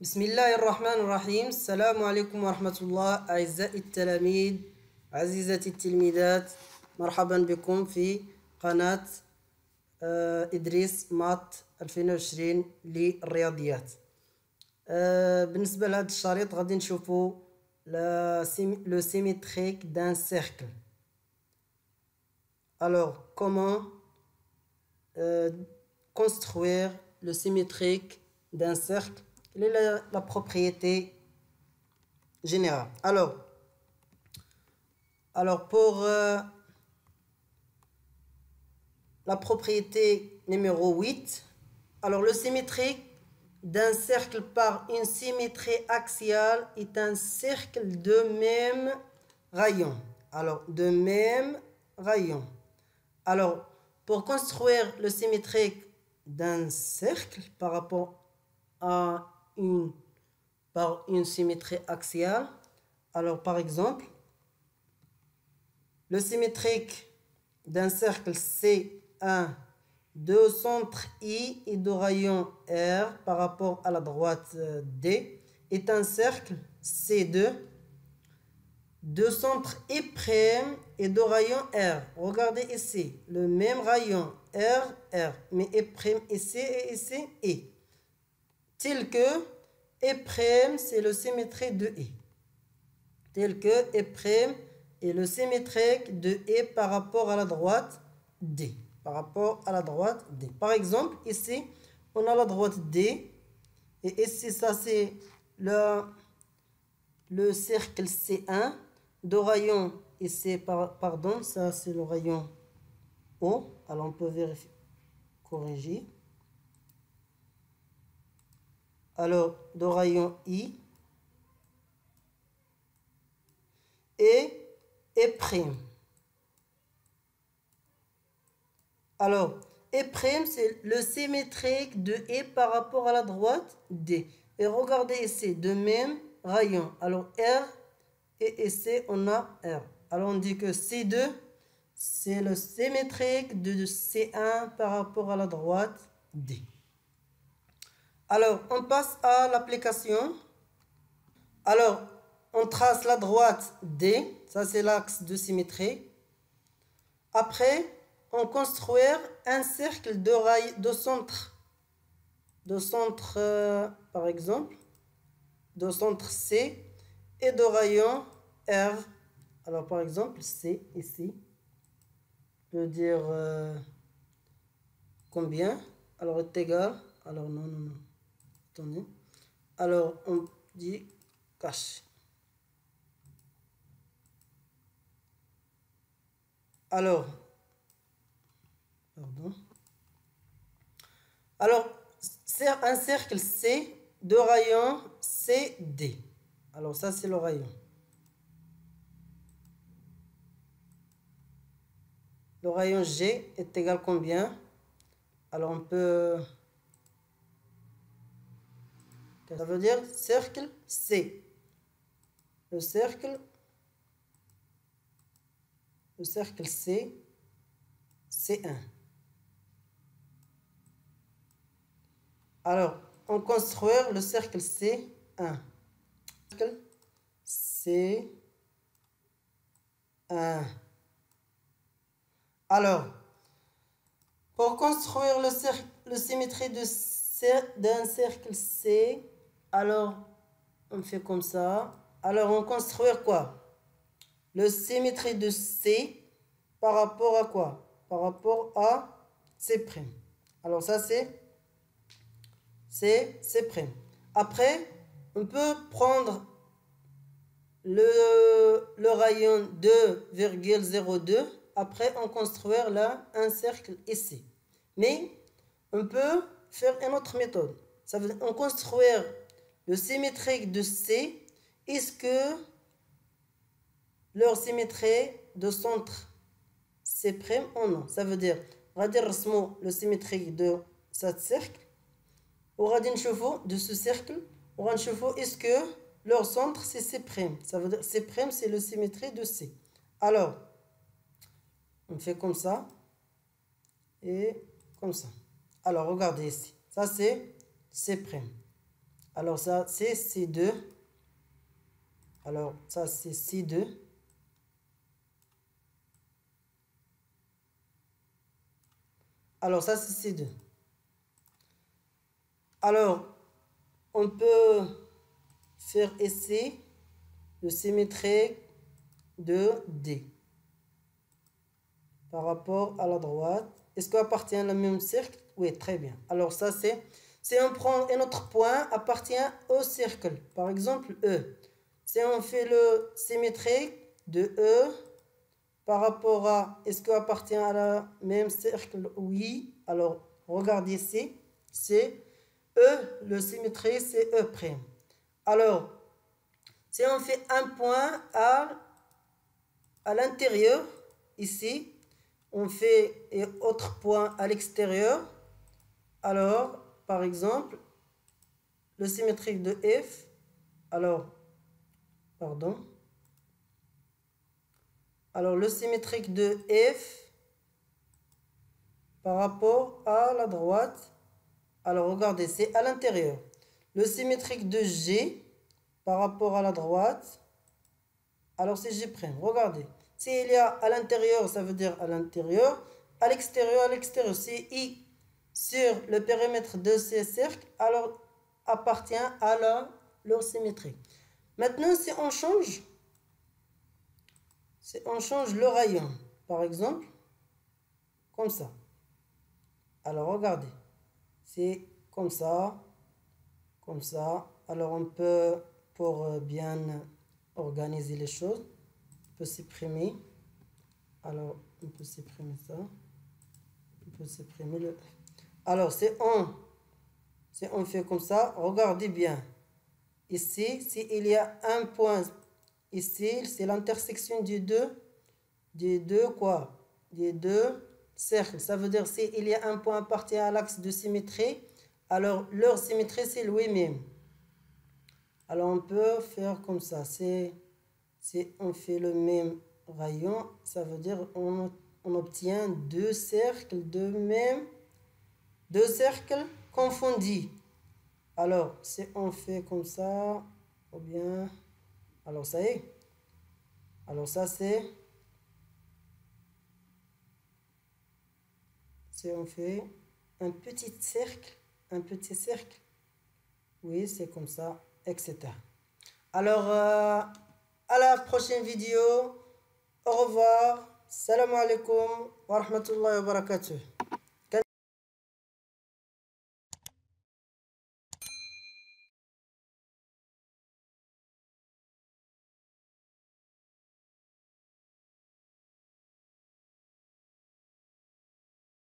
بسم الله الرحمن الرحيم. السلام عليكم ورحمة الله أعزائي التلاميذ، عزيزتي التلميذات، مرحبا بكم في قناة إدريس مات 2020 للرياضيات. بالنسبة لهذا الشريط غادي نشوفوا le symétrique d'un cercle. Alors, comment construire le symétrique d'un cercle? Quelle est la propriété générale? Alors pour la propriété numéro 8, alors le symétrique d'un cercle par une symétrie axiale est un cercle de même rayon. Alors, de même rayon. Alors, pour construire le symétrique d'un cercle par rapport à une symétrie axiale, alors par exemple, le symétrique d'un cercle C1 de centre I et de rayon R par rapport à la droite D est un cercle C2 de centre I' et de rayon R. Regardez ici, le même rayon R, mais I' ici et ici I. Tel que I' c'est le symétrique de I. Tel que I' est le symétrique de I par rapport à la droite D. Par rapport à la droite D. Par exemple, ici, on a la droite D. Et ici, ça c'est le cercle C1. De rayon, ici, pardon, ça c'est le rayon O. Alors on peut vérifier, corriger. Alors, de rayon I. Et I'. Alors, I' c'est le symétrique de I par rapport à la droite D. Et regardez ici, de même rayon. Alors, R et ici, on a R. Alors, on dit que C2, c'est le symétrique de C1 par rapport à la droite D. Alors, on passe à l'application. Alors, on trace la droite D. Ça, c'est l'axe de symétrie. Après, on construire un cercle de centre, par exemple, de centre C et de rayon R. Alors, par exemple, C ici peut dire combien? Alors, est égal. Alors, non. Attendez. Alors, on dit cache. Alors, pardon. Alors, c'est un cercle C de rayon CD. Alors, ça, c'est le rayon. Le rayon G est égal à combien? Alors, on peut... Ça veut dire cercle C. Le cercle C, C1. Alors, on construit le cercle C1. Cercle C1. Alors, pour construire le symétrie d'un cercle C, alors, on fait comme ça. Alors, on construit quoi? Le symétrie de C par rapport à quoi? Par rapport à C'. Alors, ça, c'est C'. Après, on peut prendre le rayon 2,02. Après, on construire là un cercle ici. Mais, on peut faire une autre méthode. Ça veut dire, on construire le symétrique de C. Est-ce que leur symétrie de centre C' ou non? Ça veut dire, on va dire le symétrique de ce cercle. On va dire de ce cercle. On va dire est-ce que leur centre c'est C'? Ça veut dire C' c'est le symétrie de C. Alors, on fait comme ça et comme ça. Alors, regardez ici. Ça c'est C'. Alors ça, c'est C2. Alors ça, c'est C2. Alors ça, c'est C2. Alors, on peut faire ici le symétrique de D par rapport à la droite. Est-ce qu'on appartient à la même cercle? Oui, très bien. Alors ça, c'est... Si on prend un autre point, appartient au cercle. Par exemple, E. Si on fait le symétrique de E par rapport à... Est-ce qu'on appartient à la même cercle? Oui. Alors, regardez ici. C'est E. Le symétrique, c'est E'. Alors, si on fait un point à l'intérieur, ici, on fait un autre point à l'extérieur. Alors, par exemple, le symétrique de F, alors, pardon. Alors, le symétrique de F par rapport à la droite. Alors, regardez, c'est à l'intérieur. Le symétrique de G par rapport à la droite. Alors, c'est G'. Regardez. S'il y a à l'intérieur, ça veut dire à l'intérieur. À l'extérieur, c'est I sur le périmètre de ces cercles, alors appartient à leur symétrie. Maintenant, si on change le rayon, par exemple, comme ça. Alors, regardez. C'est comme ça. Comme ça. Alors, on peut, pour bien organiser les choses, on peut supprimer. Alors, on peut supprimer ça. On peut supprimer le... Alors, si on fait comme ça, regardez bien. Ici, s'il y a un point, ici, c'est l'intersection des deux cercles. Ça veut dire s'il y a un point appartient à l'axe de symétrie, alors leur symétrie, c'est lui-même. Alors, on peut faire comme ça. Si on fait le même rayon, ça veut dire on obtient deux cercles confondus. Alors, si on fait comme ça, ou bien, alors ça y est. Alors ça c'est, si on fait un petit cercle, oui, c'est comme ça, etc. Alors, à la prochaine vidéo. Au revoir. Salam alaikum wa rahmatullahi wa barakatuh.